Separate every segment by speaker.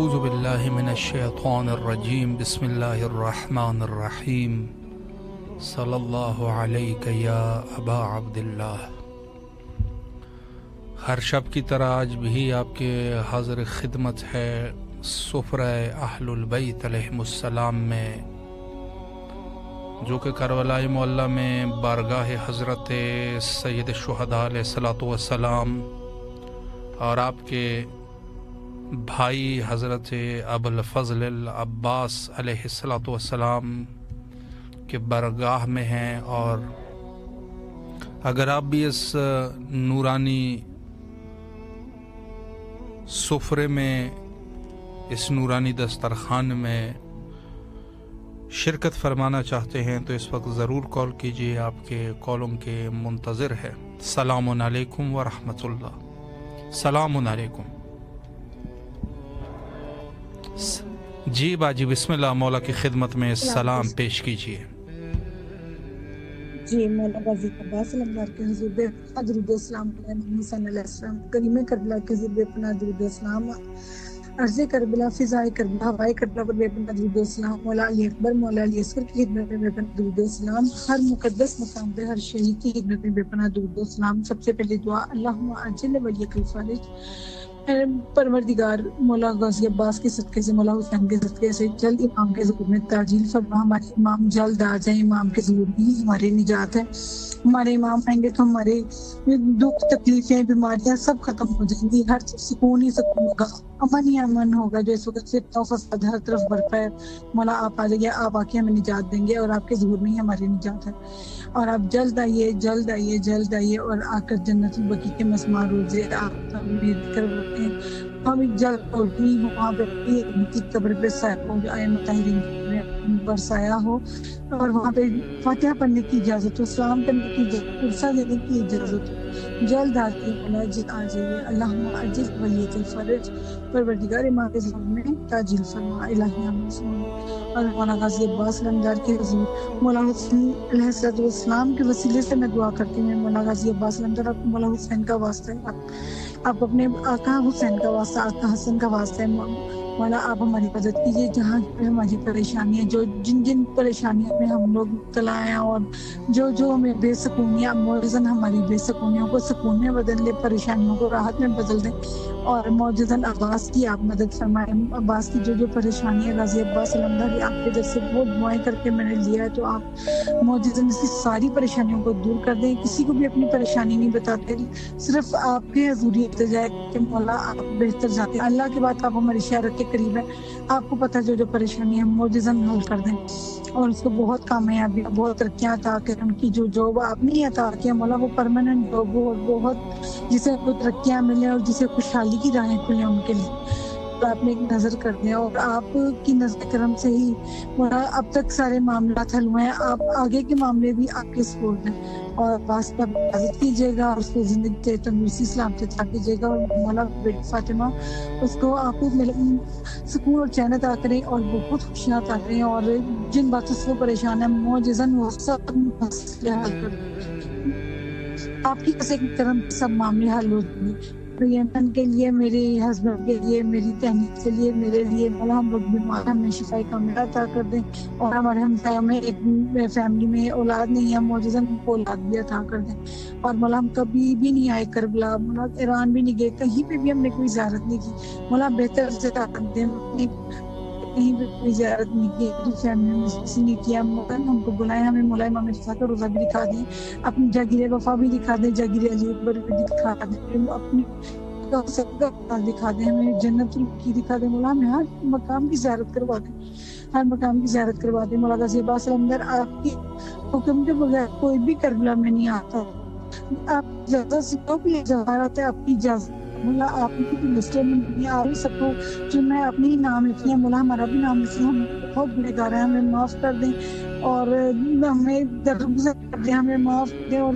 Speaker 1: اعوذ باللہ من الشیطان الرجیم بسم اللہ الرحمن الرحیم صلی اللہ علیہ یا ابا عبداللہ۔ ہر شب کی طرح آج بھی آپ کے حاضر خدمت ہے سفرہ اہل البیت علیہم السلام میں، جو کہ کربلا معلیٰ میں بارگاہ حضرت سید الشہداء علیہ الصلوۃ والسلام اور آپ کے بھائی حضرت ابو الفضل العباس علیہ الصلوۃ والسلام کے بارگاہ میں ہیں۔ اور اگر آپ بھی اس نورانی سفرے میں، اس نورانی دسترخوان میں شرکت فرمانا چاہتے ہیں تو اس وقت ضرور کال کیجیے، آپ کے کالوں کے منتظر ہے۔ السلام علیکم ورحمۃ اللہ۔ السلام علیکم۔ جی باجی بسم اللہ، مولا کی خدمت میں سلام پیش کیجیے۔
Speaker 2: جی مولا غازی عباس علمدار کے حضور بے پناہ درود و سلام علیہ محمد صلی اللہ علیہ وسلم، کریم کربلا کے حضور بے پناہ درود و سلام، عرض کربلا فضائے کربلا ہوائے کربلا پر بے پناہ درود و سلام، مولا علی اکبر مولا علی اصغر کی خدمت میں بے پناہ درود و سلام، ہر مقدس مقام پہ ہر شہید کی خدمت میں بے پناہ درود و سلام۔ سب سے پہلے دعا اللہم عجل ولیک الفارج، پروردگار مولا غازی عباس کے صدقے سے، مولا حسین کے صدقے سے جلد امام کے ظہور میں تعجیل فرما، ہمارے امام جلد آ جائیں، امام کے ظہور میں ہماری نجات ہے۔ ہمارے امام آئیں گے تو ہمارے دکھ تکلیفیں بیماریاں سب ختم ہو جائیں گی، ہر چیز سکون ہی سکون ہوگا، امن ہی امن ہوگا۔ جو اس وقت سے فساد ہر طرف برپا ہے، مولا آپ آ جائیے، آپ آ کے ہمیں نجات دیں گے اور آپ کے ظہور میں ہی ہماری نجات ہے۔ اور آپ جلد آئیے جلد آئیے جلد آئیے اور آ کر جنت البقیع کے مسمار روزے آپ امید کرواتے ہیں، ہم جلد پہنچی ہوں وہاں پہ کی قبر پہ سایہ ہو جو آئے مطہرین میں برسایا ہو، اور وہاں پہ فاتحہ پڑھنے کی اجازت ہو، سلام کرنے کی اجازت، عرصہ دینے کی اجازت ہو، جلد آتی مولا جلد آ جائیے۔ اللہم عجل ولیک الفرج، پروردگار امام کے ظہور میں تعجیل فرما، الہی آمین۔ اور مولا غازی عباس علمدار کے حضور مولا حسین علیہ السلام کے وسیلے سے میں دعا کرتی ہوں، مولا غازی عباس علمدار آپ مولا حسین کا واسطہ ہے، آپ اپنے آقا حسین کا واسطہ، آقا حسن کا واسطہ ہے، مولا آپ ہماری مدد کیجیے جہاں پہ ہماری پریشانیاں، جو جن پریشانیوں میں ہم لوگ مبتلا ہیں اور جو ہمیں بے سکونیاں، معجزن ہماری بے سکونیوں کو سکون میں بدل دے، پریشانیوں کو راحت میں بدل دیں، اور معجزن عباس کی آپ مدد فرمائیں۔ عباس کی جو پریشانیاں غازی عباس علمدار آپ کے جیسے بہت دعائیں کر کے میں نے لیا ہے، تو آپ معجزن اس کی ساری پریشانیوں کو دور کر دیں، کسی کو بھی اپنی پریشانی نہیں بتاتے، صرف آپ کے حضور التجا ہے کہ مولا آپ بہتر جاتے ہیں، اللہ کے بعد آپ ہماری شہرت کے قریب ہیں، آپ کو پتہ جو پریشانی ہے معجزن حل کر دیں، اور اس کو بہت کامیابی بہت ترقیاں عطا کریں، ان کی جو جاب آپ نے عطا کیا مولا وہ پرماننٹ جاب ہو، اور بہت جسے کوئی ترقیاں ملیں اور جسے خوشحالی کی راہیں کھلیں ان کے لیے، تو آپ نے ایک نظر کر دیں، اور آپ کی نظر کرم سے ہی مولا اب تک سارے معاملات حل ہوئے ہیں، آپ آگے کے معاملے بھی آپ کے سپورٹ ہیں، اور باس پر حفاظت کیجیے گا، اور اس کو زندگی تندرستی سلامتی عطا کیجیے گا، اور مولا بیٹی فاطمہ اس کو آپ کو سکون اور چین عطا کریں اور بہت خوشیاں عطا کریں، اور جن باتوں سے وہ پریشان ہے معجزن وہ سب مسئلے حل کر دیں، آپ کی کسی کرم سب معاملے حل ہو جائیں گے۔ یمن کے لیے، میرے ہسبینڈ کے لیے، میری تحنیک کے لیے، میرے لیے مولا ہم لوگ بیمار ہیں، ہمیں شفائی کاملہ عطا کر دیں، اور ہمارے ہمسایوں میں ایک فیملی میں اولاد نہیں ہے، معجزن کو اولاد بھی عطا کر دیں، اور مولا ہم کبھی بھی نہیں آئے کربلا، مولا ایران بھی نہیں گئے، کہیں پہ بھی ہم نے کوئی زیارت نہیں کی، مولا بہتر سے طاقت دیں، کہیں پہ کوئی زیارت نہیں کی، فیملی میں کسی نے کیا، مولا ہم کو بلائیں، ہمیں مولا امام رضا کا روزہ بھی دکھا دیں، اپنی جاگیر وفا بھی دکھا دیں، جاگیر علی اکبر بھی دکھا دیں، اپنی سب کا دکھا دیں، ہمیں جنت کی دکھا دیں، مولا ہمیں ہر مقام کی زیارت کروا دیں، ہر مقام کی زیارت کروا دیں۔ مولا غازی عباس علمدار آپ کی حکم کے بغیر کوئی بھی کربلا میں نہیں آتا، آپ اجازت سے جو بھی جہاں آتا ہے آپ کی اجازت، مولا آپ کی لسٹیں میں نہیں آ رہی، سب کو جو میں اپنے ہی نام لکھی ہیں، مولا ہمارا بھی نام لکھی، ہم بہت گنہگار گار ہیں، ہمیں معاف کر دیں، اور ہمیں درگزر کر دیں، ہمیں معاف کر دیں، اور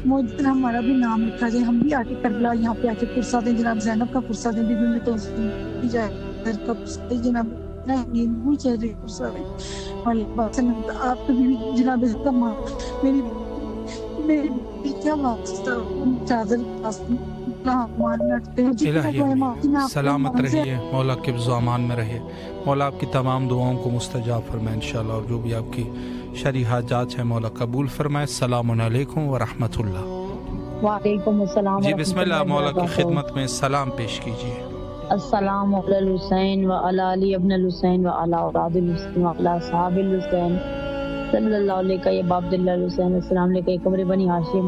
Speaker 2: موجود ہمارا بھی نام لکھا جائے، ہم بھی آ کے کربلا یہاں پہ آ کے پرسا دیں، جناب زینب کا پرسا دیں، بی بی میں توفیق جائے کا پرسا دیں، جناب نیبو چہرے پرسا دیں، آپ کو بھی جناب کا میری میری بیٹیاں واسطہ چادر
Speaker 1: الہی سلامت رہیے، مولا قبض و امان میں رہیے، مولا آپ کی تمام دعاؤں کو مستجاب فرمائے انشاءاللہ، اور جو بھی آپ کی شرعی حاجات ہیں مولا قبول فرمائے۔ السلام علیکم ورحمۃ اللہ۔
Speaker 3: وعلیکم السلام۔
Speaker 1: جی بسم اللہ، مولا کی خدمت میں سلام پیش کیجیے۔
Speaker 3: السلام علی الحسین و علی علی ابن الحسین و علی اولاد الحسین و علی صحاب الحسین صلی اللہ علیہ یا باب اللہ الحسین، السلام علیکم قمر بنی ہاشم،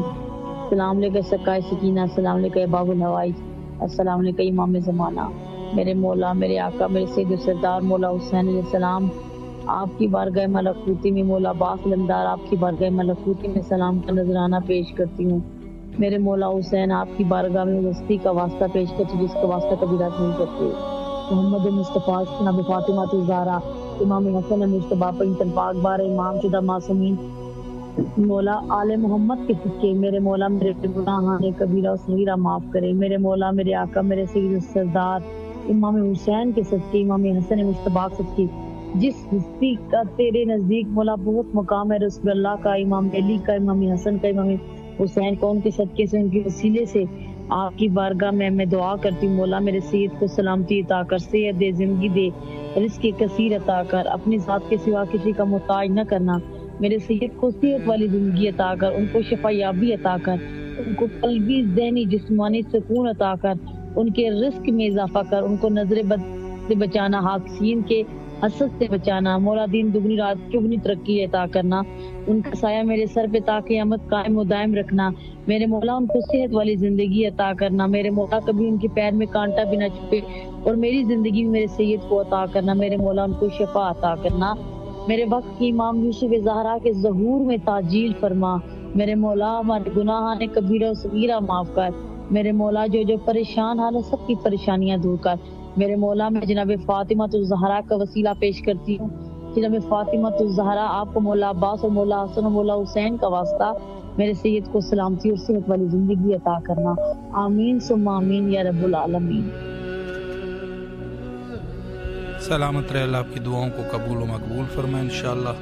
Speaker 3: السلام علیکم سکائے سکینہ، السلام علیکم باب الحوائج، السلام علیکم امام زمانہ، میرے مولا میرے آقا میرے سید سردار مولا حسین علیہ السلام، آپ کی بارگاہ ملکوتی میں مولا باس لمدار آپ کی بارگاہ ملکوتی میں سلام کا نذرانہ پیش کرتی ہوں۔ میرے مولا حسین آپ کی بارگاہ میں وسطی کا واسطہ پیش کرتی ہوں، جس کا واسطہ کبھی رد نہیں کرتے۔ محمد مصطفیٰ جناب فاطمہ الزہرا امام حسن مصطفیٰ پنجتن پاک بار امام شدہ معصومین مولا آل محمد کے صدقے میرے مولا میرے گناہان کبیرہ و صغیرہ معاف کرے۔ میرے مولا میرے آقا میرے سید سردار امام حسین کے صدقے امام حسن مصطفیٰ کے صدقے جس ہستی کا تیرے نزدیک مولا بہت مقام ہے، رسول اللہ کا، امام علی کا، امام حسن کا، امام حسین کو، ان کے صدقے سے ان کے وسیلے سے آپ کی بارگاہ میں دعا کرتی ہوں۔ مولا میرے سید کو سلامتی عطا کر، صحت دے، زندگی دے، رزق کثیر عطا کر، اپنی ذات کے سوا کسی کا محتاج نہ کرنا۔ میرے سید کو صحت والی زندگی عطا کر، ان کو شفا یابی عطا کر، ان کو قلبی ذہنی جسمانی سکون عطا کر، ان کے رزق میں اضافہ کر، ان کو نظر بد سے بچانا، حاسدین کے حسد سے بچانا، مولا دین دگنی رات چگنی ترقی عطا کرنا، ان کا سایہ میرے سر پہ تا قیامت قائم و دائم رکھنا۔ میرے مولا ان کو صحت والی زندگی عطا کرنا، میرے مولا کبھی ان کے پیر میں کانٹا بھی نہ چھپے، اور میری زندگی میں میرے سید کو عطا کرنا۔ میرے مولا ان کو شفا عطا کرنا۔ میرے وقت کی امام یوسف زہرا کے ظہور میں تعجیل فرما۔ میرے مولا ہمارے گناہان کبیرہ و صغیرہ معاف کر۔ میرے مولا جو پریشان حال ہے سب کی پریشانیاں دور کر۔ میرے مولا میں جناب فاطمہ الزہرا کا وسیلہ پیش کرتی ہوں، جناب فاطمہ الزہرا آپ کو مولا عباس اور مولا حسن اور مولا حسین کا واسطہ میرے سید کو سلامتی اور صحت والی زندگی عطا کرنا۔ آمین ثم آمین یا رب العالمین۔
Speaker 1: سلامت رہے، اللہ آپ کی دعاؤں کو قبول و مقبول فرمائے انشاءاللہ۔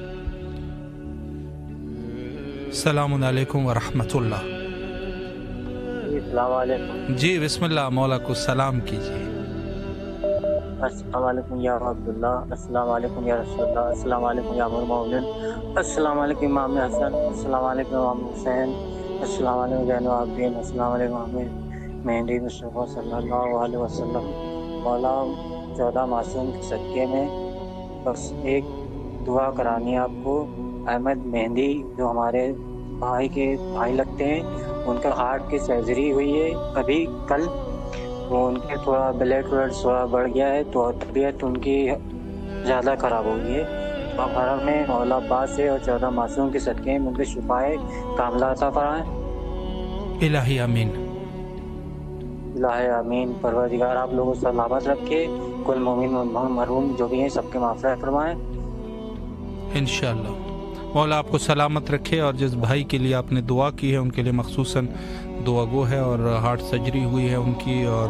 Speaker 1: السلام علیکم ورحمۃ اللہ۔
Speaker 4: السلام علیکم۔
Speaker 1: جی بسم اللہ، مولا کو سلام کیجیے۔
Speaker 4: السلام علیکم یا عبداللہ، السلام علیکم یا رسول اللہ، السلام علیکم یا امیر المومنین، السلام علیکم امام حسن، السلام علیکم امام حسین، السلام علیکم زین العابدین، السلام علیکم امیر مہدی مصطفیٰ صلی اللہ علیہ وسلم۔ مولا 14 معصوم کے صدقے میں بس ایک دعا کرانی ہے آپ کو۔ احمد مہندی جو ہمارے بھائی لگتے ہیں، ان کا ہارٹ کی سرجری ہوئی ہے ابھی کل، وہ ان کے تھوڑا بلڈ تھوڑا بڑھ گیا ہے، تو طبیعت ان کی زیادہ خراب ہو گئی ہے۔ تو آپ حرم میں مولا عباس سے اور 14 معصوم کے صدقے میں ان کے شفائے کاملہ عطا فرمائیں۔
Speaker 1: الہی آمین۔
Speaker 4: الہی آمین۔ پروردگار آپ لوگوں کو سلامت رکھے، کل مومن مرحوم جو بھی ہیں سب کے معافرت فرمائیں
Speaker 1: انشاءاللہ۔ مولا آپ کو سلامت رکھے، اور جس بھائی کے لیے آپ نے دعا کی ہے ان کے لیے مخصوصاً دعا گو ہے، اور ہارٹ سرجری ہوئی ہے ان کی، اور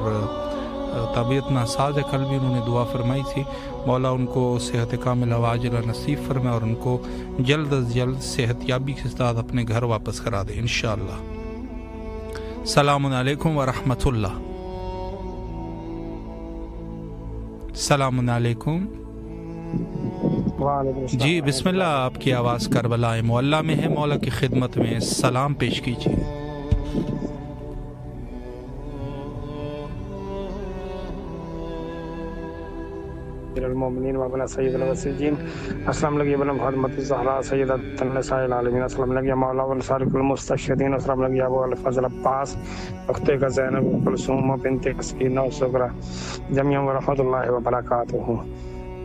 Speaker 1: طبیعت ناساز ہے، کل بھی انہوں نے دعا فرمائی تھی۔ مولا ان کو صحت کاملہ عاجلہ نصیب فرمائے، اور ان کو جلد از جلد صحت یابی کے ساتھ اپنے گھر واپس کرا دے انشاءاللہ۔ السلام علیکم ورحمۃ اللہ۔ السلام علیکم۔ جی بسم اللہ، آپ کی آواز کربلا معلیٰ میں ہے، مولا کی خدمت میں سلام پیش کیجیے۔
Speaker 5: المؤمنین وابن سید الوسیجین، السلام علیکم ابن فاطمۃ الزہرا سیدۃ النساء العالمین، السلام علیکم مولا انصار کل المستشہدین، السلام علیکم ابو الفضل عباس اختہ کا زینب کلثوم بنت سکینہ و سغرا جميعا ورحمۃ اللہ وبرکاتہ۔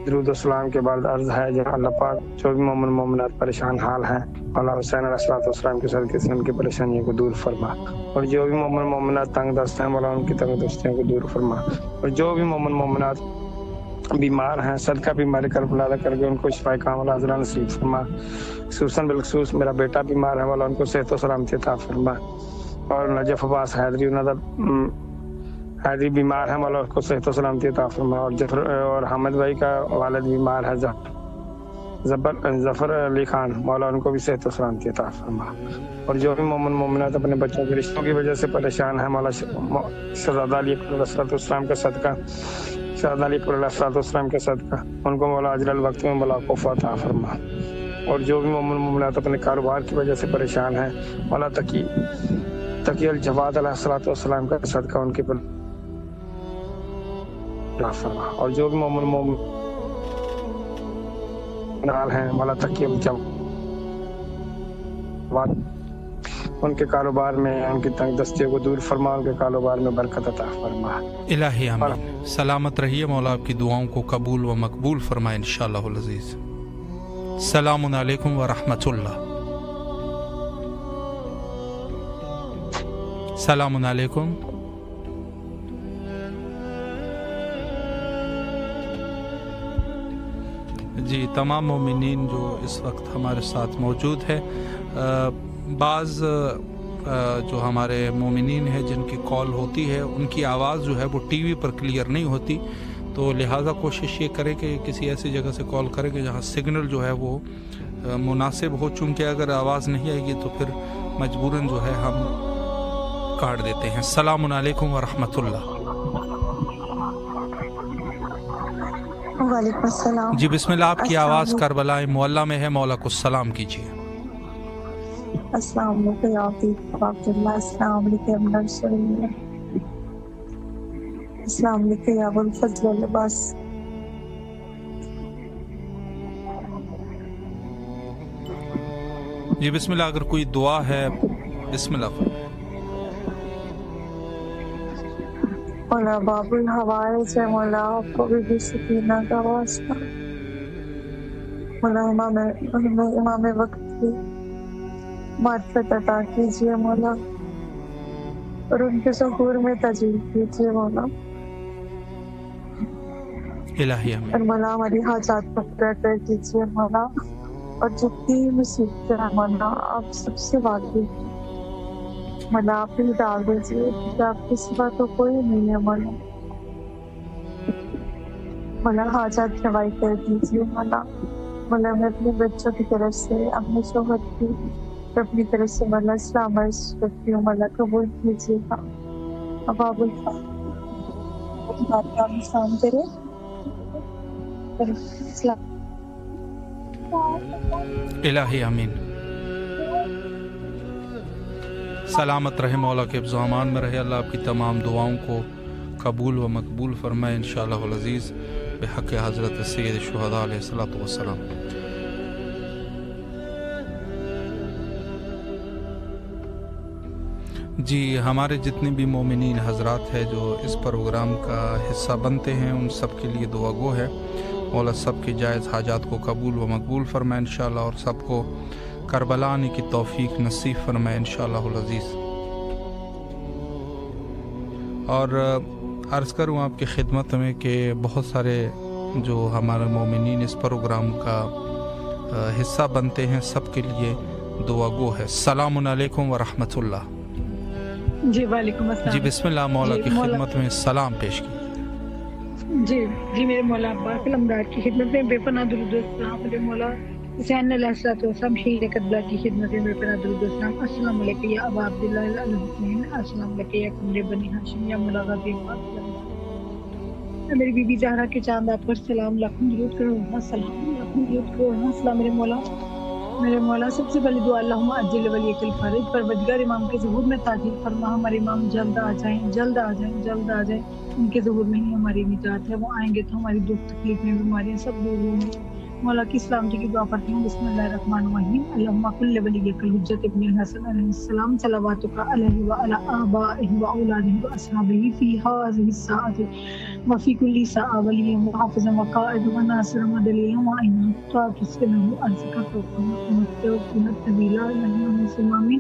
Speaker 5: درود و سلام کے بعد عرض ہے جب اللہ پاک جو بھی مومن مومنات پریشان حال ہیں، مولا حسین علیہ السلام کے صدقے سے ان کی پریشانیوں کو دور فرما، اور جو بھی مومن مومنات تنگ دست ہیں مولا ان کی تنگ دستیوں کو دور فرما، اور جو بھی مومن مومنات بیمار ہیں صدقہ بیماری کربلا کر کے ان کو شفا کاملہ عاجلہ نصیب فرما۔ خصوصاً بالخصوص میرا بیٹا بیمار ہے، مولا ان کو صحت و سلامتی عطا فرما، اور نجف عباس حیدری حیدری بیمار ہے، مولا اس کو صحت و سلامتی عطا فرما، اور حامد بھائی کا والد بیمار ہے، ظفر علی خان، مولا ان کو بھی صحت و سلامتی عطا فرما۔ اور جو بھی مومن مومنات اپنے بچوں کے رشتوں کی وجہ سے پریشان ہیں، مولا شہزادہ علی اکبر علیہ السلام کا صدقہ، شہزادہ علی اکبر علیہ السلام کا صدقہ ان کو مولا اجر الوقت میں ملاقات عطا فرما۔ اور جو بھی مومن مومنات اپنے کاروبار کی وجہ سے پریشان ہیں، مولا تقی الجواد علیہ السلام کا صدقہ ان کے پر فرما۔ اور جو بھی مومن مومنات ہیں، مولا تقی الجواد ان کے کاروبار میں ان کی تنگ دستیوں کو دور فرما، ان کے کاروبار میں برکت عطا فرما۔
Speaker 1: الہی آمین۔ سلامت رہیے، مولا آپ کی دعاؤں کو قبول و مقبول فرمائے انشاءاللہ العزیز۔ السلام علیکم ورحمۃ اللہ۔ السلام علیکم۔ جی تمام مومنین جو اس وقت ہمارے ساتھ موجود ہے، بعض جو ہمارے مومنین ہیں جن کی کال ہوتی ہے ان کی آواز جو ہے وہ ٹی وی پر کلیئر نہیں ہوتی، تو لہٰذا کوشش یہ کرے کہ کسی ایسی جگہ سے کال کرے کہ جہاں سگنل جو ہے وہ مناسب ہو، چونکہ اگر آواز نہیں آئے گی تو پھر مجبوراً جو ہے ہم کاٹ دیتے ہیں۔ السلام علیکم ورحمۃ اللہ۔
Speaker 2: وعلیکم السلام۔
Speaker 1: جی بسم اللہ، آپ کی آواز کربلا معلیٰ میں ہے، مولا کو سلام کیجیے۔
Speaker 2: السلام علیکم عبداللہ، السلام علیکم نرسری، السلام علیکم ابو الفضل العباس۔
Speaker 1: جی بسم اللہ، اگر کوئی دعا ہے بسم اللہ۔
Speaker 2: مولا باب الحوائج ہے، مولا آپ کو بھی سکینہ کا واسطہ، مولا امام وقت کی معرفت عطا کیجیے مولا، اور ان کے ظہور میں تجلیل کیجیے مولا،
Speaker 1: الہی آمین۔
Speaker 2: اور مولا ہماری حاجات کو پورا کر دیجیے مولا، اور جتنی مصیبتیں ہیں مولا آپ سب سے واقف مولا، آپ ہی ڈال دیجیے کہ آپ کی سوا تو کوئی نہیں ہے مولا، مولا حاجات روائی کر دیجیے مولا، مولا میں اپنے بچوں کی طرف سے، اپنے شوہر کی اپنی طرف سے مولا اسلام عرض کرتی ہوں، مولا قبول کیجیے گا۔ اب آپ السلام کریں۔
Speaker 1: الہی آمین۔ سلامت رہے، مولا کے حفظ و امان میں رہے، اللہ آپ کی تمام دعاؤں کو قبول و مقبول فرمائے انشاءاللہ العزیز، بحق حضرت سید الشہداء علیہ الصلوۃ والسلام۔ جی ہمارے جتنے بھی مومنین حضرات ہیں جو اس پروگرام کا حصہ بنتے ہیں ان سب کے لیے دعا گو ہے، مولا سب کی جائز حاجات کو قبول و مقبول فرمائے انشاءاللہ، اور سب کو کربلا آنے کی توفیق نصیب فرمائے انشاءاللہ العزیز۔ اور عرض کروں آپ کی خدمت میں کہ بہت سارے جو ہمارے مومنین اس پروگرام کا حصہ بنتے ہیں سب کے لیے دعا گو ہے۔ السلام علیکم ورحمۃ اللہ۔
Speaker 2: جی وعلیکم السلام۔
Speaker 1: جی بسم اللہ، مولا کی خدمت میں سلام پیش کی۔
Speaker 2: جی میرے مولا عباس علمدار کی خدمت میں بے پناہ درود و سلام، میرے مولا حسین علیہ السلام شہید کربلا کی خدمت میں بے پناہ درود و سلام۔ السلام علیکم یا ابا عبداللہ الحسین، السلام علیکم یا قمر بنی ہاشم یا مولا غازی پاک، میری بی بی زہرا کے چاند آپ پر سلام، لاکھوں درود کرو سلام، لاکھوں درود کرو سلام۔ میرے مولا سب سے پہلی دعا اللہم عجل ولیک الفرج، پروردگار امام کے ظہور میں تعجیل فرما، ہمارے امام جلد آ جائیں، جلد آ جائیں، جلد آ جائیں، ان کے ظہور میں ہی ہماری نجات ہے، وہ آئیں گے تو ہماری دکھ تکلیفیں بیماریاں سب دور ہوں گی۔ مولا کی سلامتی کی دعا پڑھتی ہوں، بسم اللہ الرحمن الرحیم، اللہم کل ولیک الحجۃ ابن الحسن علیہ السلام صلواتک علیہ وعلی آبائہ واولادہ واصحابہ فی ہذہ الساعۃ وفی کل ساعۃ ولی وحافظا وقائدا وناصرا ودلیلا وعینا تعتصمہ ارزقہ وقوت طویلا آمین۔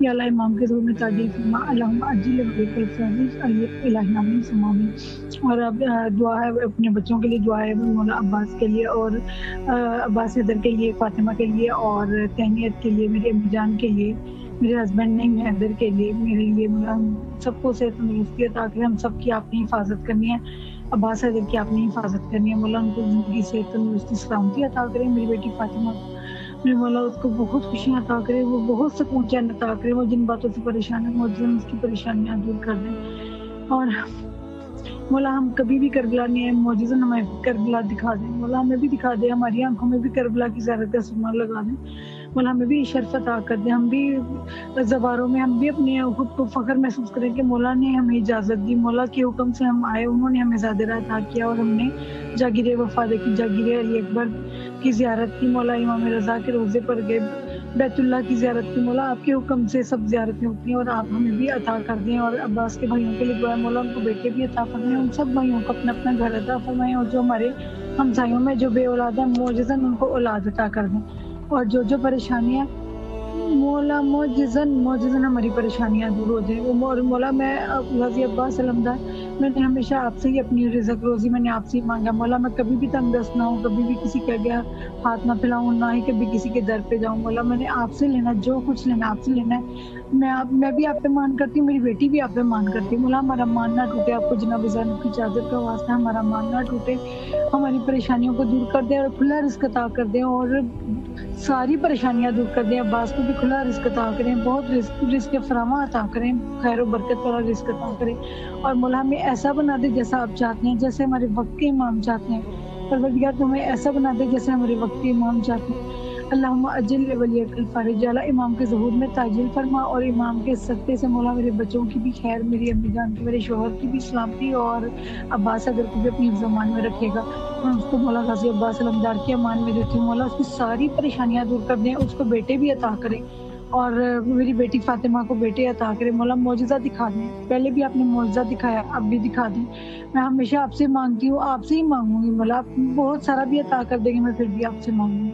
Speaker 2: یا اللہ امام کے ظہور میں تعجیل فرما، اللہم عجل ولیک الفرج، الہی آمین ثم آمین۔ اور اب دعا ہے اپنے بچوں کے لیے، دعا ہے مولا عباس کے لیے اور عباس حیدر کے لیے، فاطمہ کے لیے، اور تہنیت کے لیے، میری امی جان کے لیے، میرے ہسبینڈ نعیم حیدر کے لیے، میرے لیے، سب کو صحت تندرستی عطا کرے، ہم سب کی آپ نے حفاظت کرنی ہے، عباس حیدر کی آپ نے حفاظت کرنی ہے مولا، ان کو زندگی سے تندرستی سلامتی عطا کریں. میری بیٹی فاطمہ میرے مولا اس کو بہت خوشیاں عطا کرے، وہ بہت سکون چین عطا کرے، وہ جن باتوں سے پریشان ہے موجود اس کی پریشانیاں دور کر دیں. اور مولا ہم کبھی بھی کربلا نہیں ہے موجزن ہمیں کربلا دکھا دیں مولا، ہمیں بھی دکھا دیں، ہماری آنکھوں میں بھی کربلا کی زیارت کا سرما لگا دیں مولا، ہمیں بھی شرف عطا کر دیں، ہم بھی زباروں میں ہم بھی اپنے خود کو فخر محسوس کریں کہ مولا نے ہمیں اجازت دی، مولا کے حکم سے ہم آئے، انہوں نے ہمیں زیادہ عطا کیا اور ہم نے جاگیر وفادہ کی، جاگیر علی اکبر کی زیارت کی مولا، امام رضا کے روزے پر گئے، بیت اللہ کی زیارت کی مولا، آپ کے حکم سے سب زیارتیں ہوتی ہیں اور آپ ہمیں بھی عطا کر دیں. اور عباس کے بھائیوں کے لیے دعا ہے مولا، ان کو بیٹے بھی عطا فرمائیں، ان سب بھائیوں کو اپنا اپنا گھر عطا فرمائیں، اور جو ہمارے ہمسایوں میں جو بے اولاد ہیں معجزاً ان کو اولاد عطا کر دیں. اور جو پریشانیاں مولا معجزاً ہماری پریشانیاں دور ہو جائیں. اور مولا میں غازی عباس علمدار میں نے ہمیشہ آپ سے ہی اپنی رزق روزی میں نے آپ سے ہی مانگا مولا، میں کبھی بھی تنگ دست نہ ہوں، کبھی بھی کسی کے آگے ہاتھ نہ پھیلاؤں، نہ ہی کبھی کسی کے در پہ جاؤں مولا، میں نے آپ سے لینا، جو کچھ لینا آپ سے لینا ہے. میں بھی آپ پہ مان کرتی ہوں، میری بیٹی بھی آپ پہ مان کرتی ہے مولا، ہمارا مان نہ ٹوٹے، آپ کو جناب زینب کی چادر کا واسطہ ہمارا مان نہ ٹوٹے، ہماری پریشانیوں کو دور کر دیں اور کھلا رزق عطا کر دیں اور ساری پریشانیاں دور کر دیں. عباس کو بھی کھلا رزق عطا کریں، بہت رزق فراواں عطا کریں، خیر و برکت والا رزق عطا کریں. اور مولا ہمیں ایسا بنا دے جیسا آپ چاہتے ہیں، جیسے ہمارے وقت کے امام چاہتے ہیں، پروردگار تمہیں ایسا بنا دے جیسے ہمارے وقت کے امام چاہتے ہیں. اللہم اجل ولیک الفارج اعلیٰ، امام کے ظہور میں تاجل فرما، اور امام کے صدقے سے مولا میرے بچوں کی بھی خیر، میری امی جان کی، میرے شوہر کی بھی سلامتی، اور عباس حیدر کو بھی اپنی حفظ و امان میں رکھے گا. میں اس کو مولا غازی عباس علمدار کی امان میں دیتی ہوں مولا، اس کی ساری پریشانیاں دور کر دیں، اس کو بیٹے بھی عطا کریں، اور میری بیٹی فاطمہ کو بیٹے عطا کریں مولا، معجزہ دکھا دیں، پہلے بھی آپ نے معجزہ دکھایا، اب بھی دکھا دیں. میں ہمیشہ آپ سے مانگتی ہوں، آپ سے ہی مانگوں گی مولا، آپ بہت سارا بھی عطا کر دیں گے میں پھر بھی آپ سے مانگوں گی.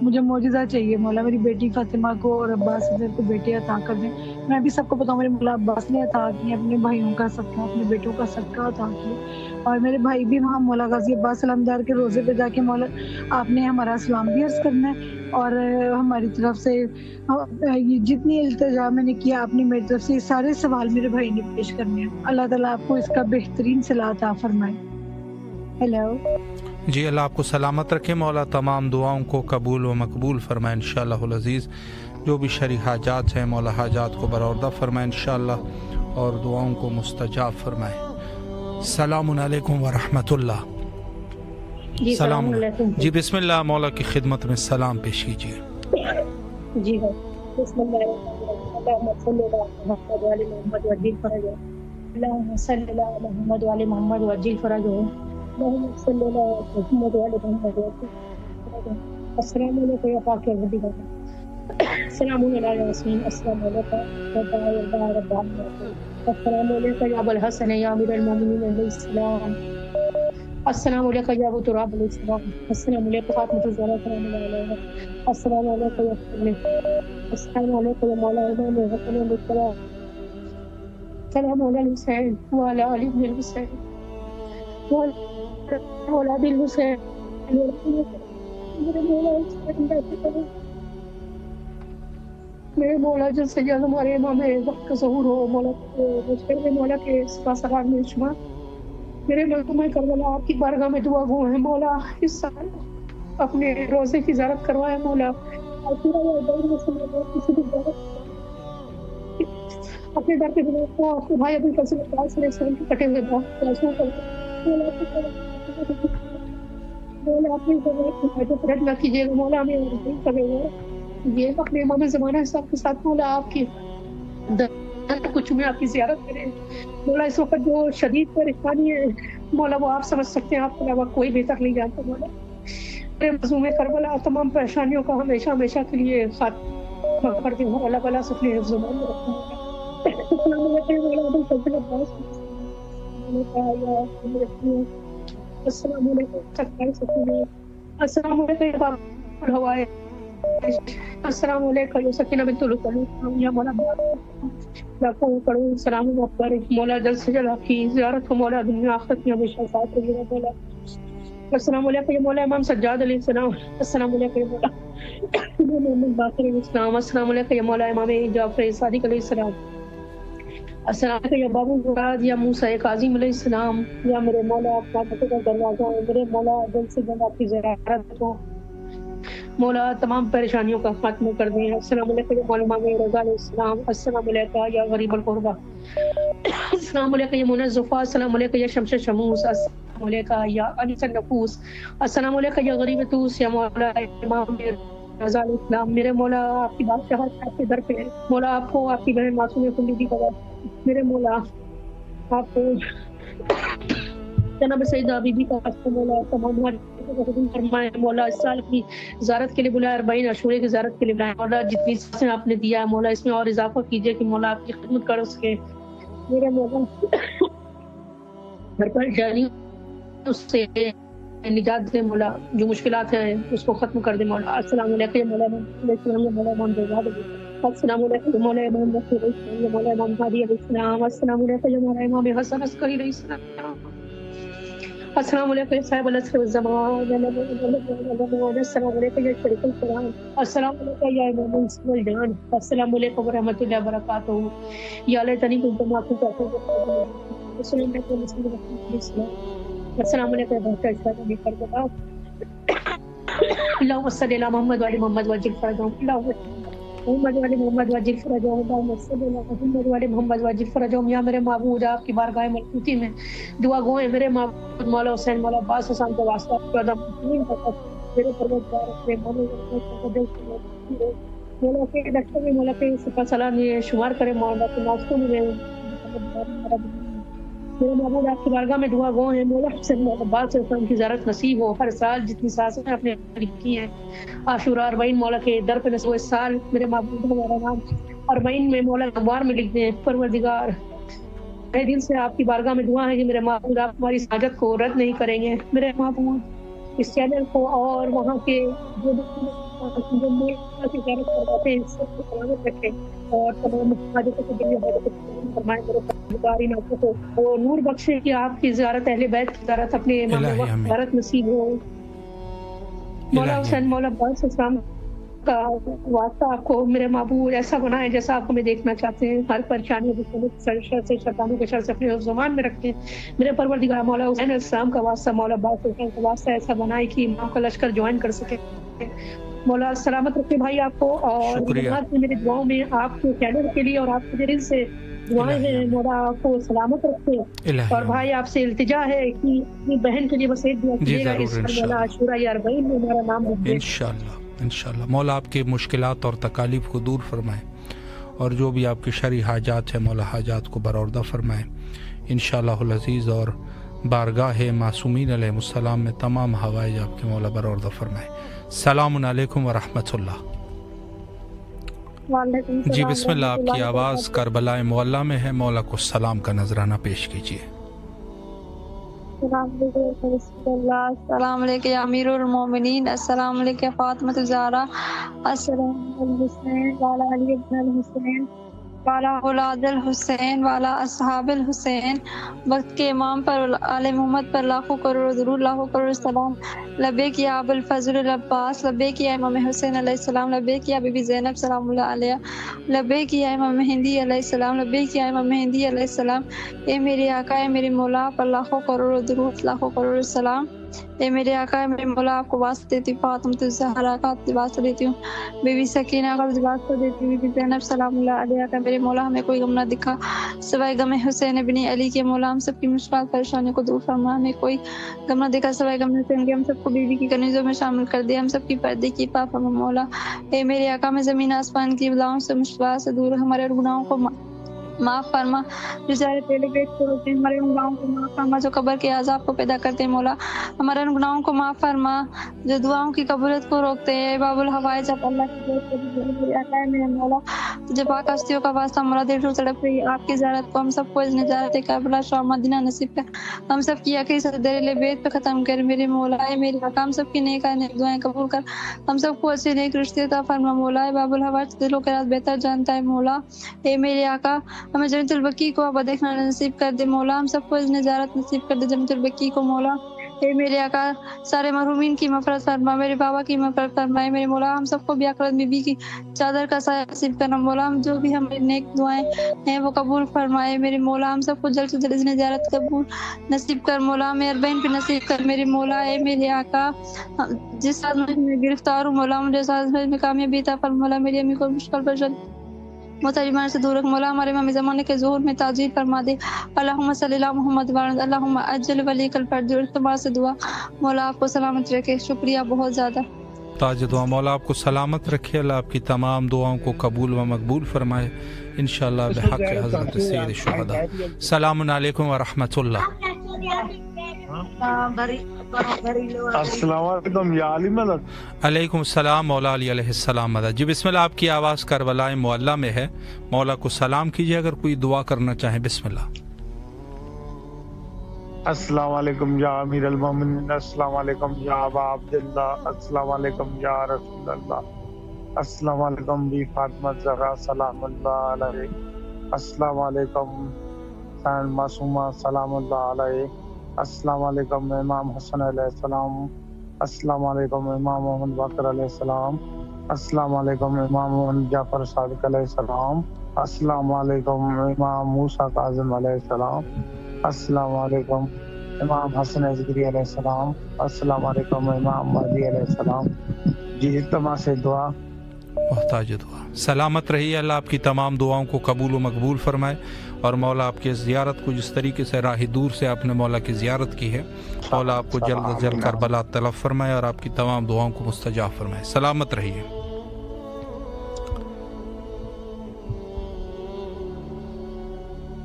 Speaker 2: مجھے معجزہ چاہیے مولا، میری بیٹی فاطمہ کو اور عباس حیدر کو بیٹے عطا کر دیں. میں بھی سب کو بتاؤں میرے مولا عباس نے عطا کیے، اپنے بھائیوں کا صدقہ، اپنے بیٹوں کا صدقہ عطا کیے، اور میرے بھائی بھی وہاں مولا غازی عباس علمدار کے روزے پہ جا کے مولا آپ نے ہمارا سلام بھی عرض کرنا ہے، اور ہماری طرف سے جتنی التجا میں نے کیا آپ نے میری طرف سے سارے سوال میرے بھائی نے پیش کرنے ہیں. اللہ تعالیٰ آپ کو اس کا بہترین صلاح عطا فرمائے. ہیلو
Speaker 1: جی، اللہ آپ کو سلامت رکھے مولا، تمام دعاؤں کو قبول و مقبول فرمائے انشاءاللہ العزیز. جو بھی شرعی حاجات ہیں مولا حاجات کو برآوردہ فرمائے انشاءاللہ، اور دعاؤں کو مستجاب فرمائے. السلام علیکم ورحمۃ اللہ.
Speaker 6: جی
Speaker 1: سلام
Speaker 6: علیکم.
Speaker 1: جی بسم اللہ، مولا کی خدمت میں سلام پیش کیجیے.
Speaker 6: جی ہاں، بسم اللہ اللہم صلی علی محمد و علی محمد وعجل فرجہ، اللہم صلی علی محمد و علی محمد وعجل فرجہ، اللہم صلی علی محمد و علی محمد وعجل فرجہ. السلام علیکم یا پاک ربی کا، السلام علیکم یاسین، السلام علیکم یا رب العالمین، السلام علیکم یا ابو الحسن یا امیر المومنین علیہ السلام، السلام علیکم یا ابو تراب علیہ السلام، السلام علیکم فاطمہ الزہرا سلام اللہ علیہا، السلام علیکم یا سلم، السلام علیکم یا مولا امام حسن علیہ السلام، السلام علیکم حسین وعلی علی بن الحسین وعلی اولاد الحسین. میرے مولا جلد سے جلد ہمارے امام وقت کا ظہور ہو مولا، مجھے مولا کے سپاہ سلام میں شما میرے ملک میں کربلا آپ کی بارگاہ میں دعا گو ہے مولا، اس سال اپنے روزے کی زیارت کروائے مولا، اپنے در پہ بھائی ابو القاسم عباس علیہ السلام کے کٹے ہوئے مولا اپنی رد نہ کیجیے گا مولا، ہمیں کرے ہوئے یہ اپنے امام زمانہ صاحب کے ساتھ مولا آپ کی کچھ میں آپ کی زیارت کریں مولا. اس وقت جو شدید پریشانی ہے مولا وہ آپ سمجھ سکتے ہیں، آپ کے علاوہ کوئی بہتر نہیں جانتا مولا. میرے مظلوم کربلا تمام پریشانیوں کا ہمیشہ ہمیشہ کے لیے خاتمہ کر دیں، اللہ تعالیٰ سے اپنے حفظ و امان میں رکھیں. السلام علیکم مولا ابو الفضل عباس، السلام علیکم، السلام علیکم ہوائے، السلام علیکم سکینہ بنت القلوب یا مولا لاکھوں کروڑ سلام پر مولا، جلد سے جلد آپ کی زیارت کو مولا دنیا آخرت میں ہمیشہ ساتھ رہیے مولا. السلام علیکم یا مولا امام سجاد علیہ السلام، السلام علیکم یا مولا محمد باقر علیہ السلام، السلام علیکم یا مولا امام جعفر صادق علیہ السلام، السلام علیکم یا بابو مراد یا موسیٰ کاظم علیہ السلام، یا میرے مولا آپ کا دروازہ ہے، میرے مولا دل سے جب آپ کی زیارت ہو مولا تمام پریشانیوں کا خاتمہ کر دیں۔ السلام علیکم یا مولانا رضا علیہ السلام، السلام علیکم یا غریب القربہ، السلام علیکم یا منظفہ، السلام علیکم یا شمس شموس، السلام علیکم یا انس النفوس، السلام علیکم یا غریب توس، یا مولا امام رضا علیہ السلام، میرے مولا آپ کی بادشاہت آپ کے در پہ، مولا آپ کو آپ کی بہن معصوم زندگی کا، میرے مولا آپ کو جناب سیدہ بی بی کا مولا تمام فرمائے، مولا اس سال کی زیارت کے لیے بلایا، 40 عاشورے کی زیارت کے لیے بلایا، مولا جتنی سانسیں آپ نے دیا ہے مولا اس میں اور اضافہ کیجئے کہ مولا آپ کی خدمت کر سکے، میرے مولا ہر پریشانی اس سے نجات دے مولا، جو مشکلات ہیں اس کو ختم کر دے مولا۔ السلام علیکم یا مولا مولا امام رضا، السلام علیکم یا مولا امام مسعود علیہ السلام، یا مولا امام ہادی علیہ السلام، السلام علیکم یا مولا امام حسن عسکری علیہ السلام، السلام علیکم صاحب العصر والزمان، السلام علیکم یا شریف القرآن، السلام علیکم یا امام مسلم الجان، السلام علیکم ورحمۃ اللہ وبرکاتہ، یا لیتنی کنت معکم فاکون، السلام علیکم السلام علیکم اللہم صلی علی محمد وعلی محمد وعجل فرجهم، اللہم محمد وعلی محمد وعجل فرجهم، اللہم صلی علی محمد وعلی محمد وعجل فرجهم۔ یا میرے معبود آپ کی بارگاہ ملکوتی میں دعا گو ہیں، میرے معبود مولا حسین مولا عباس حسین کا واسطہ قدم میرے پروردگار اپنے مولا کے دشتوں میں مولا کے سپاہ سلام شمار کرے، مولا کے معصوم میں میرے محبوب آپ کی بارگاہ میں دعا گو ہیں، مولا حسین مولا عباس حسین کی زیارت نصیب ہو، ہر سال جتنی سانسیں آپ نے کی ہیں عاشورہ 40 مولا کے در پہ نصیب ہو، اس سال میرے محبوب ہمارا نام 40 میں مولا اخبار میں لکھ دیں۔ پروردگار میرے دل سے آپ کی بارگاہ میں دعا ہے کہ میرے محبوب آپ ہماری حاجت کو رد نہیں کریں گے، میرے محبوب اس چینل کو اور وہاں کے جو زیارت کرواتے ہیں سب کو سلامت رکھے اور تمام حاجتوں کو دل میں فرمائے، میرے پروردگاری نعمتوں کو اور نور بخشے کہ آپ کی زیارت اہل بیت کی زیارت اپنے امام وقت زیارت نصیب ہو۔ مولا حسین مولا عباس اسلام کا واسطہ آپ کو میرے معبود ایسا بنائے جیسا آپ ہمیں دیکھنا چاہتے ہیں، ہر پریشانی سے شیطانوں کے شر سے اپنے زبان میں رکھتے ہیں، میرے پروردگار مولا حسین السلام کا واسطہ مولا عباس حسین کا واسطہ ایسا بنائے کہ امام کا لشکر جوائن کر سکے، مولا سلامت رکھے بھائی آپ کو، اور میری دعاؤں میں آپ کے چینل کے لیے اور آپ کے دل سے دعائیں ہیں، مولا آپ کو سلامت رکھے، اور بھائی آپ سے التجا ہے کہ اپنی بہن کے لیے بس ایک دعا کیجیے گا، اس پر مولا عاشورہ 40 میں ہمارا نام رکھ دے
Speaker 1: انشاءاللہ مولا آپ کے مشکلات اور تکالیف کو دور فرمائے، اور جو بھی آپ کی شرعی حاجات ہیں مولا حاجات کو برآوردہ فرمائے انشاءاللہ العزیز، اور بارگاہ معصومین علیہ السلام میں تمام حوائج آپ کے مولا برآوردہ فرمائے۔ السلام علیکم ورحمۃ اللہ۔ جی بسم اللہ، آپ کی آواز کربلا معلیٰ میں ہے، مولا کو سلام کا نذرانہ پیش کیجیے۔
Speaker 7: السلام علیکم یا امیر المومنین، السلام علیکم فاطمہ الزہرا، السلام علیکم حسین والا علی ابن الحسین والا اولاد الحسین والا اصحاب الحسین، وقت کے امام پر آل محمد پر لاکھوں کروڑ درود، لاکھوں کروڑ سلام، لبیک یا ابو الفضل العباس، لبیک یا امام حسین علیہ السلام، لبیک یا بی بی زینب سلام اللہ علیہ، لبیک یا امام مہدی علیہ السلام، لبیک یا امام مہدی علیہ السلام، اے میرے آقا اے میرے مولا پر لاکھوں کروڑ درود، لاکھوں کروڑ سلام، اے میرے آقا اے میرے مولا آپ کو واسطہ دیتی ہوں، فاطمۃ الزہرا کا واسطہ دیتی ہوں، بی بی سکینہ کا واسطہ دیتی ہوں، بی بی زینب سلام اللہ علیہ کا، میرے مولا ہمیں کوئی غم نہ دکھا سوائے غم حسین ابن علی کے، مولا ہم سب کی مشکلات پریشانیوں کو دور فرما، ہمیں کوئی غم نہ دکھا سوائے غم حسین کے، ہم سب کو بیوی کی کنیزوں میں شامل کر دے، ہم سب کی پردے کی پاک فرما مولا، اے میرے آقا میں زمین آسمان کی بلاؤں سے مشکلات سے دور، ہمارے گناہوں کو معاف فرما، جو سارے پہلے پیٹ کو روکتے ہیں، ہمارے گناہوں کو معاف فرما، جو قبر کے عذاب کو پیدا کرتے ہیں مولا ہمارے گناہوں کو معاف فرما، جو دعاؤں کی قبولیت کو روکتے ہیں، باب الحوائج اب اللہ کی دوست میرے آقا ہے میرے مولا، جو پاک ہستیوں کا واسطہ مراد دل تڑپ رہی آپ کی زیارت کو، ہم سب کو نجات کربلا شام مدینہ نصیب کر، ہم سب کی عقیدت صدر بیت پہ ختم کر، میرے مولا ہے میرے آقا ہم سب کی نیک دعائیں قبول کر، ہم سب کو اچھے نیک رشتے عطا فرما مولا، باب الحوائج دلوں کے راز بہتر جانتا ہے مولا، اے میرے آقا ہمیں جنت البقیع کو اب دیکھنا نصیب کر دے مولا، ہم سب کو نجات نصیب کر دے جنت البقیع کو مولا، اے میرے آقا سارے محرومین کی مغفرت فرما، میرے بابا کی مغفرت فرمائے، میرے مولا ہم سب کو بھی آخرت میں بھی کی چادر کا سایہ نصیب کرنا مولا، ہم جو بھی ہماری نیک دعائیں ہیں وہ قبول فرمائے، میرے مولا ہم سب کو جلد سے جلد اذن زیارت قبول نصیب کر مولا، ہمیں اربعین پہ نصیب کر میرے مولا، اے میرے آقا جس ساتھ میں گرفتار ہوں مولا مجھے ساتھ میں کامیابی عطا فرما مولا، میری امی کو مشکل پر متریمان سے دور رکھ مولا، ہمارے امام زمانے کے ظہور میں تعجیل فرما دے، اللہم صلی اللہ محمد وعلی اللہم اجل ولی کل فرد اعتماد سے دعا مولا آپ کو سلامت رکھے، شکریہ بہت زیادہ
Speaker 1: تاج دعا مولا آپ کو سلامت رکھے، اللہ آپ کی تمام دعاؤں کو قبول و مقبول فرمائے انشاءاللہ بحق حضرت سید الشہداء۔ السلام علیکم ورحمۃ اللہ۔
Speaker 8: السلام علیکم یا علی مدد۔
Speaker 1: علیکم السلام مولا علی علیہ السلام مدد۔ جی بسم اللہ، آپ کی آواز کربلا معلیٰ میں ہے، مولا کو سلام کیجیے، اگر کوئی دعا کرنا چاہیں بسم اللہ۔
Speaker 8: السلام علیکم یا امیر المومنین، السلام علیکم یا ابا عبداللہ، السلام علیکم یا رسول اللہ، السلام علیکم بی فاطمہ زہرا سلام اللہ علیہ، السلام علیکم حسین معصومہ سلام اللہ علیہ، السلام علیکم امام حسن علیہ السلام، السلام علیکم امام محمد باقر علیہ السلام، السلام علیکم امام محمد جعفر صادق علیہ السلام، السلام علیکم امام موسیٰ کاظم علیہ السلام، السلام علیکم امام حسن عزگری علیہ السلام، السلام علیکم امام مہدی علیہ السلام۔ جی اجتماع سے دعا
Speaker 1: محتاج دعا، سلامت رہیے، اللہ آپ کی تمام دعاؤں کو قبول و مقبول فرمائے، اور مولا آپ کی زیارت کو جس طریقے سے راہ دور سے آپ نے مولا کی زیارت کی ہے، مولا آپ کو جلد از جلد کربلا طلب فرمائے اور آپ کی تمام دعاؤں کو مستجاب فرمائے، سلامت رہیے۔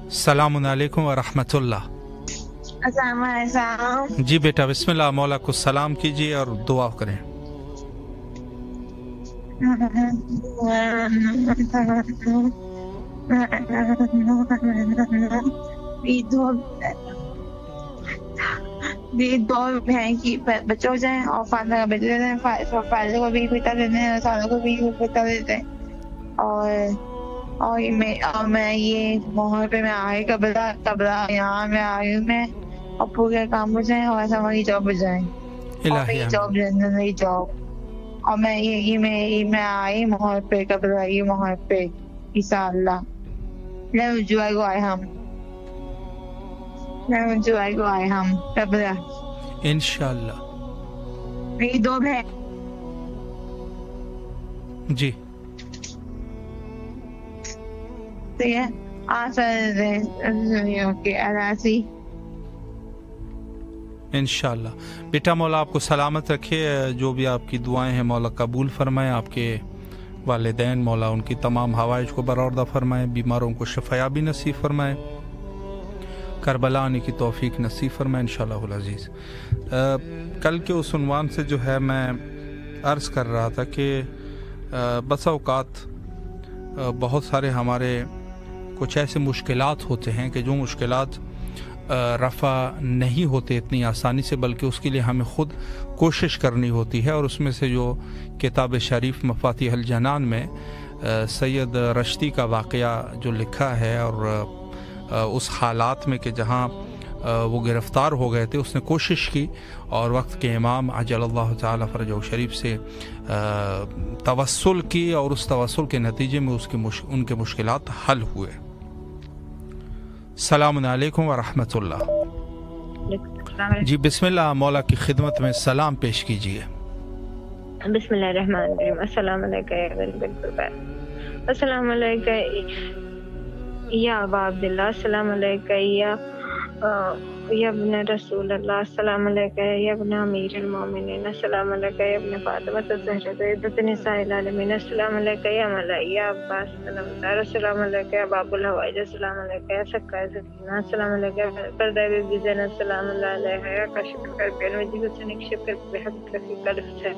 Speaker 1: السلام علیکم ورحمۃ اللہ۔
Speaker 9: السلام علیکم۔
Speaker 1: جی بیٹا بسم اللہ، مولا کو سلام کیجیے اور دعا کریں۔
Speaker 9: دو بہن کی بچے ہو جائیں اور فاطمہ کا بیٹے دیتے ہیں، فائدے کو بھی پتا دیتے ہیں، سالوں کو بھی پتا دیتے ہیں، اور میں یہ مہر پہ میں آئی قبلہ یہاں میں آئی ہوں میں، اور پورے کام ہو جائیں اور ایسا ہماری جاب ہو جائیں، جاب نئی جاب، اور میں آئی مہر پہ قبلہ یہ مہر پہ انشاءاللہ ہم قبلہ
Speaker 1: انشاءاللہ۔
Speaker 9: میری دو بہن
Speaker 1: جی
Speaker 9: ٹھیک ہے
Speaker 1: انشاءاللہ۔ بیٹا مولا آپ کو سلامت رکھے، جو بھی آپ کی دعائیں ہیں مولا قبول فرمائے، آپ کے والدین مولا ان کی تمام حوائج کو برآوردہ فرمائے، بیماروں کو شفایابی نصیب فرمائے، کربلا آنے کی توفیق نصیب فرمائے انشاءاللہ العزیز۔ کل کے اس عنوان سے جو ہے میں عرض کر رہا تھا کہ بس اوقات بہت سارے ہمارے کچھ ایسے مشکلات ہوتے ہیں کہ جو مشکلات رفع نہیں ہوتے اتنی آسانی سے، بلکہ اس کے لیے ہمیں خود کوشش کرنی ہوتی ہے، اور اس میں سے جو کتاب شریف مفاتیح الجنان میں سید رشتی کا واقعہ جو لکھا ہے، اور اس حالات میں کہ جہاں وہ گرفتار ہو گئے تھے، اس نے کوشش کی اور وقت کے امام عجل اللہ تعالی فرجہ شریف سے توسل کی، اور اس توسل کے نتیجے میں ان کے مشکلات حل ہوئے۔ السلام علیکم ورحمۃ اللہ۔ جی بسم اللہ، مولا کی خدمت میں سلام پیش کیجیے۔
Speaker 10: بسم اللہ الرحمن الرحیم۔ السلام علیکم السلام علیکم یا ابا عبداللہ، السلام علیکم یا ابن رسول اللہ، السلام علیکم یا ابن امیر المومنین، السلام علیکم یا ابن فاطمہ الزہرا سیدۃ نساء العالمین، السلام علیکم یا ملائی یا عباس علمدار، السلام علیکم یا باب الحوائج، السلام علیکم یا سکہ سکینہ، السلام علیکم پردہ بی بی زینب، السلام اللہ علیہ یا کاشف کرب المجید حسین اکشف کرب بحق رفیق الحسین،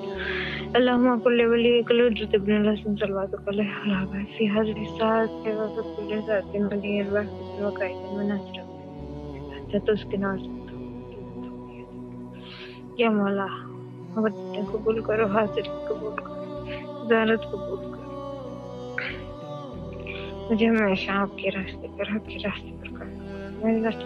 Speaker 10: اللہم کل ولی کل حضرت ابن الحسن صلوات علیہ علیہ فی حضر ساعت کے وقت کل ذات ملی الوقت وقائد مناصر تو اس کے ناز یا مولا مدد قبول کرو، حاضر قبول کرو، زیارت قبول کرو، مجھے ہمیشہ آپ کے راستے پر حق کے راستے پر کرنا، میرے راستے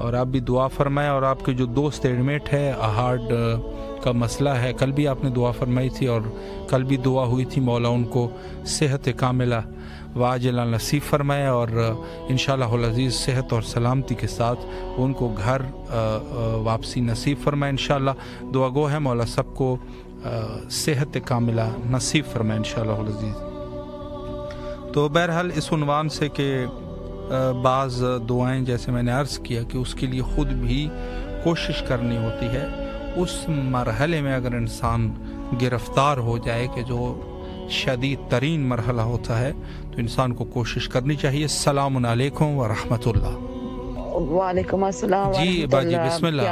Speaker 1: اور آپ بھی دعا فرمائیں. اور آپ کے جو دوست ایڈمٹ ہے ہارٹ کا مسئلہ ہے, کل بھی آپ نے دعا فرمائی تھی اور کل بھی دعا ہوئی تھی, مولا ان کو صحت کاملہ واجلہ نصیب فرمائے اور انشاءاللہ العزیز صحت اور سلامتی کے ساتھ ان کو گھر واپسی نصیب فرمائے انشاءاللہ. دعا گو ہے مولا سب کو صحت کاملہ نصیب فرمائے انشاءاللہ العزیز. تو بہرحال اس عنوان سے کہ بعض دعائیں جیسے میں نے عرض کیا کہ اس کے لیے خود بھی کوشش کرنی ہوتی ہے. اس مرحلے میں اگر انسان گرفتار ہو جائے کہ جو شدید ترین مرحلہ ہوتا ہے تو انسان کو کوشش کرنی چاہیے. السلام علیکم ورحمۃ اللہ.
Speaker 11: وعلیکم السلام.
Speaker 1: جی باجی بسم اللہ.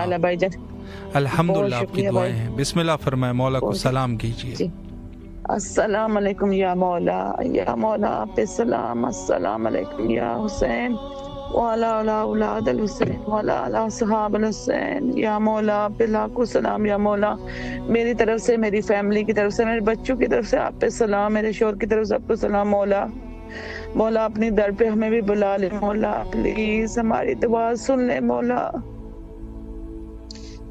Speaker 1: الحمدللہ آپ کی دعائیں ہیں. بسم اللہ فرمائے, مولا کو سلام کیجیے.
Speaker 11: السلام علیکم یا مولا, یا مولا آپ پہ سلام. السلام علیکم یا حسین وعلی اولاد الحسین وعلی صحاب الحسین. یا مولا آپ پہ لاکھوں سلام. یا مولا میری طرف سے, میری فیملی کی طرف سے, میرے بچوں کی طرف سے آپ پہ سلام. میرے شوہر کی طرف سے آپ کو سلام. مولا مولا اپنی در پہ ہمیں بھی بلا لے مولا, پلیز ہماری دعا سن لے مولا.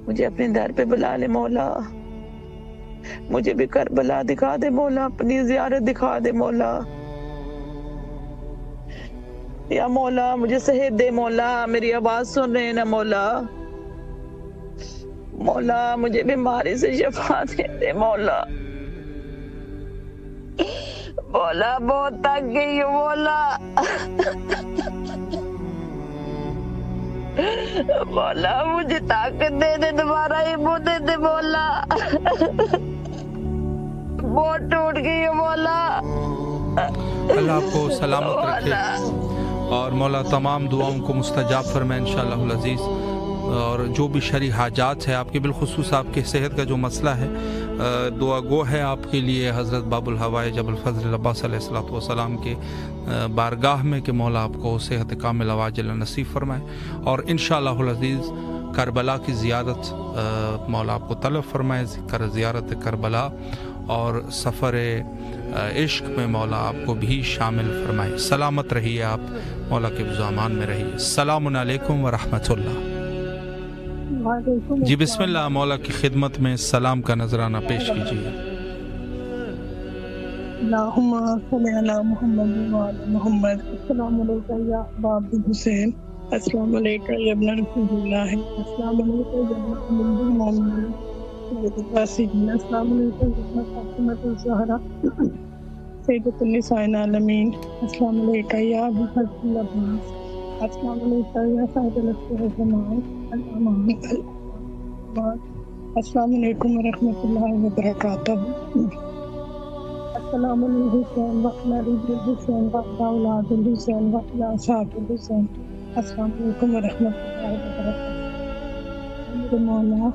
Speaker 11: مجھے اپنی در پہ بلا لے مولا. مجھے بھی کربلا دکھا دے مولا, اپنی زیارت دکھا دے مولا. یا مولا مجھے صحت دے مولا, میری آواز سن رہے نا مولا. مولا مجھے بیماری سے شفا دے مولا. مولا بہت تھک گئی ہوں مولا. مولا مجھے طاقت دے دے, دوبارہ ہمت دے دے مولا. بہت ٹوٹ گئی ہوں مولا.
Speaker 1: اللہ آپ کو سلامت رکھے اور مولا تمام دعاؤں کو مستجاب فرمائے انشاءاللہ العزیز. اور جو بھی شرعی حاجات ہے آپ کے, بالخصوص آپ کے صحت کا جو مسئلہ ہے, دعا گو ہے آپ کے لیے حضرت باب الہوائے جبل فضل عباس علیہ الصلوۃ والسلام کے بارگاہ میں کہ مولا آپ کو صحت کاملہ واجلہ نصیب فرمائے. اور انشاءاللہ العزیز کربلا کی زیارت مولا آپ کو طلب فرمائے, زیارت کربلا اور سفر عشق میں مولا آپ کو بھی شامل فرمائے. سلامت رہیے آپ, مولا کے امان میں رہیے. السلام علیکم ورحمۃ اللہ. جی بسم اللہ, مولا کی خدمت میں سلام کا نذرانہ پیش کیجیے.
Speaker 2: اللہم صلی علی محمد وعلی محمد. السلام علیکم یا باب حسین. السلام علیکم یا ابن رسول اللہ. السلام علیکم یا ابن المؤمنین. السلام علیکم یا فاطمہ الزہرا سیدۃ النساء العالمین. السلام علیکم یا ابو حفص العباس. السلام علیکم یا سید الجماعت الامان. السلام علیکم ورحمۃ اللہ وبرکاتہ. السلام علیکم وعلی الحسین وعلی اولاد الحسین وعلی اصحاب الحسین. السلام علیکم ورحمۃ اللہ وبرکاتہ. میرے مولا,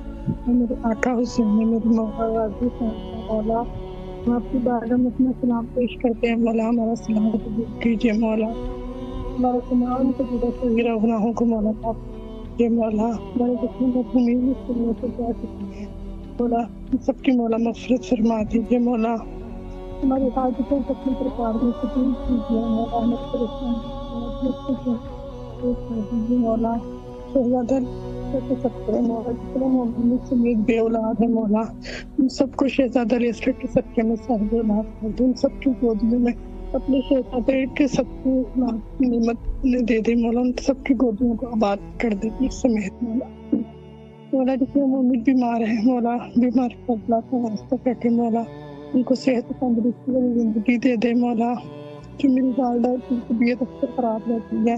Speaker 2: میرے آقا حسین, میرے مولا غازی مولا, ہم آپ کی بارگاہ میں اپنا سلام پیش کرتے ہیں مولا. ہمارا سلام قبول کیجیے مولا. ہمارے تمام قبیلہ صغیرہ گناہوں کو مولا معاف کیجیے مولا. ہمارے دشمن مظلومین اس دنیا سے جا چکے ہیں مولا, سب کی مولا مغفرت فرما دیجیے مولا. ہماری حاجتوں کو اپنے دربار میں قبول کیجیے مولا. ہمیں پریشان دیجیے مولا. شہزادہ سکتے ہیں مولا, جتنے مومن سمیت بے اولاد ہے مولا, ان سب کو شہزادہ ریسٹر کے صدقے میں صاحب اولاد کر دے. ان سب کی گودیوں میں اپنے شہزادے کے سب کو اولاد کی نعمت دے دے مولا. ان سب کی گودیوں کو آباد کر دے سمیت مولا. مولا جتنے مومن بیمار ہیں مولا, بیمار کا اللہ کا واسطہ کر کے مولا ان کو صحت تندرستی والی زندگی دے دے مولا. جو میری والدہ کی طبیعت اکثر خراب رہتی ہے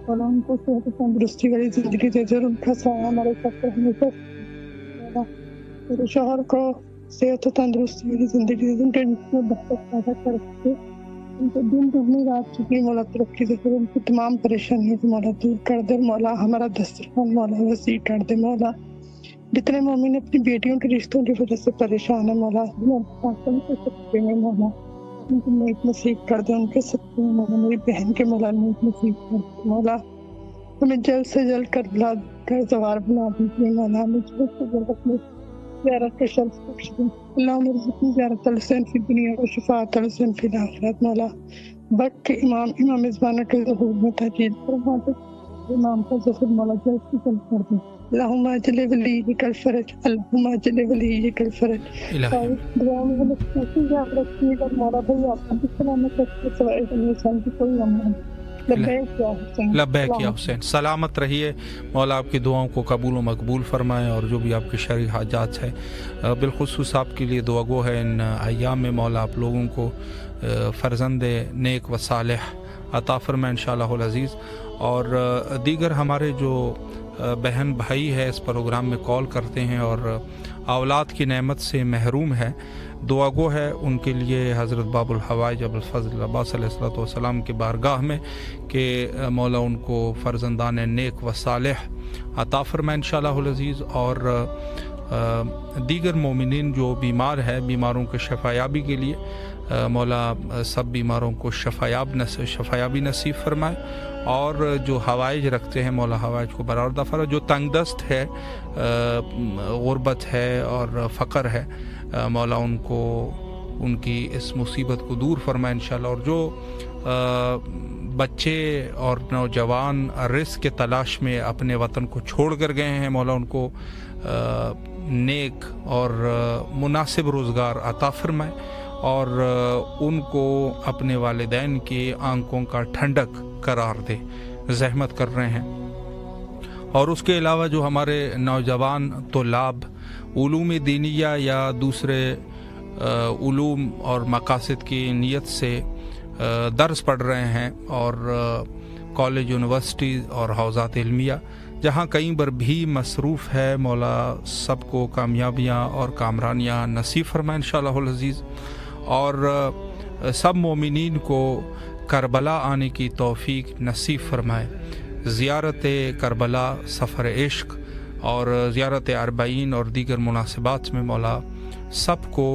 Speaker 2: مولا, ان کو صحت تندرستی والی زندگی دے دے. ان کا سایہ ہمارے سب پر ہمیشہ مولا. میرے شوہر کو صحت و تندرستی والی زندگی دے دے. ان کے میں بہت پیدا کر کے ان کو دن دگنی رات چکنی مولا ترقی دے کر ان کی تمام پریشانیوں کو مولا دور کر دے مولا. ہمارا دسترخوان مولا وسیع کر دے مولا. جتنے مومن اپنی بیٹیوں کے رشتوں کی وجہ سے پریشان ہیں مولا, مولا ان کو نیک نصیب کر دے. ان کے صدقے میں مولا میری بہن کے مولا نیک نصیب کر دے مولا. ہمیں جلد سے جلد کربلا کا زوار بنا دیجیے مولا. ہمیں جلد سے جلد اپنے زیارت کا شرف بخش دیں. اللہم ارزقنی زیارت الحسین فی الدنیا و شفاعت الحسین فی الآخرت مولا. وقت کے امام زمانہ کے ظہور میں تحجیل فرما دے.
Speaker 12: امام کا ذکر مولا جو اس کی کل کر دیں اللہم اجل ولیک الفرج اللہم اجل ولیک الفرج دعا میں ہمیں کیسے یاد رکھیے گا مولا بھائی آپ کو سلامت رکھیے سوائے انسان کی کوئی امن
Speaker 1: لبیک یا حسین سلامت رہیے مولا آپ کی دعاؤں کو قبول و مقبول فرمائے اور جو بھی آپ کی شرعی حاجات ہے بالخصوص آپ کے لیے دعا گو ہے ان ایام میں مولا آپ لوگوں کو فرزند نیک و صالح عطا فرمائے انشاءاللہ العزیز اور دیگر ہمارے جو بہن بھائی ہے اس پروگرام میں کال کرتے ہیں اور اولاد کی نعمت سے محروم ہے دعا گو ہے ان کے لیے حضرت باب الحوائج ابو الفضل عباس علیہ السلام کی بارگاہ میں کہ مولا ان کو فرزندان نیک و صالح عطا فرمائے انشاءاللہ العزیز اور دیگر مومنین جو بیمار ہے بیماروں کے شفایابی کے لیے مولا سب بیماروں کو شفایابی نصیب فرمائے اور جو حوائج رکھتے ہیں مولا حوائج کو برآورد فرمائے جو تنگ دست ہے غربت ہے اور فقر ہے مولا ان کو ان کی اس مصیبت کو دور فرمائے انشاءاللہ اور جو بچے اور نوجوان رزق کے تلاش میں اپنے وطن کو چھوڑ کر گئے ہیں مولا ان کو نیک اور مناسب روزگار عطا فرمائے اور ان کو اپنے والدین کی آنکھوں کا ٹھنڈک قرار دے زحمت کر رہے ہیں اور اس کے علاوہ جو ہمارے نوجوان طلاب علوم دینیہ یا دوسرے علوم اور مقاصد کی نیت سے درس پڑھ رہے ہیں اور کالج یونیورسٹی اور حوزات علمیہ جہاں کہیں پر بھی مصروف ہے مولا سب کو کامیابیاں اور کامرانیاں نصیب فرمائے انشاءاللہ العزیز اور سب مومنین کو کربلا آنے کی توفیق نصیب فرمائے زیارت کربلا سفر عشق اور زیارت اربعین اور دیگر مناسبات میں مولا سب کو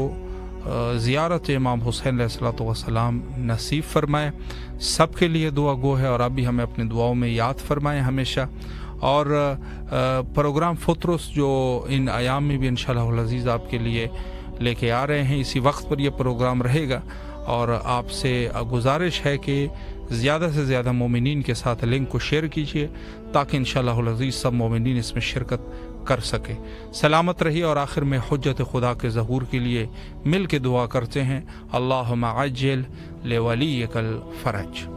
Speaker 1: زیارت امام حسین علیہ السلام نصیب فرمائے سب کے لیے دعا گو ہے اور اب بھی ہمیں اپنی دعاؤں میں یاد فرمائیں ہمیشہ اور پروگرام فطرس جو ان ایام میں بھی انشاءاللہ العزیز آپ کے لیے لے کے آ رہے ہیں اسی وقت پر یہ پروگرام رہے گا اور آپ سے گزارش ہے کہ زیادہ سے زیادہ مومنین کے ساتھ لنک کو شیئر کیجیے تاکہ انشاءاللہ العزیز سب مومنین اس میں شرکت کر سکے سلامت رہیے اور آخر میں حجت خدا کے ظہور کے لیے مل کے دعا کرتے ہیں اللہم عجل لولیک الفرج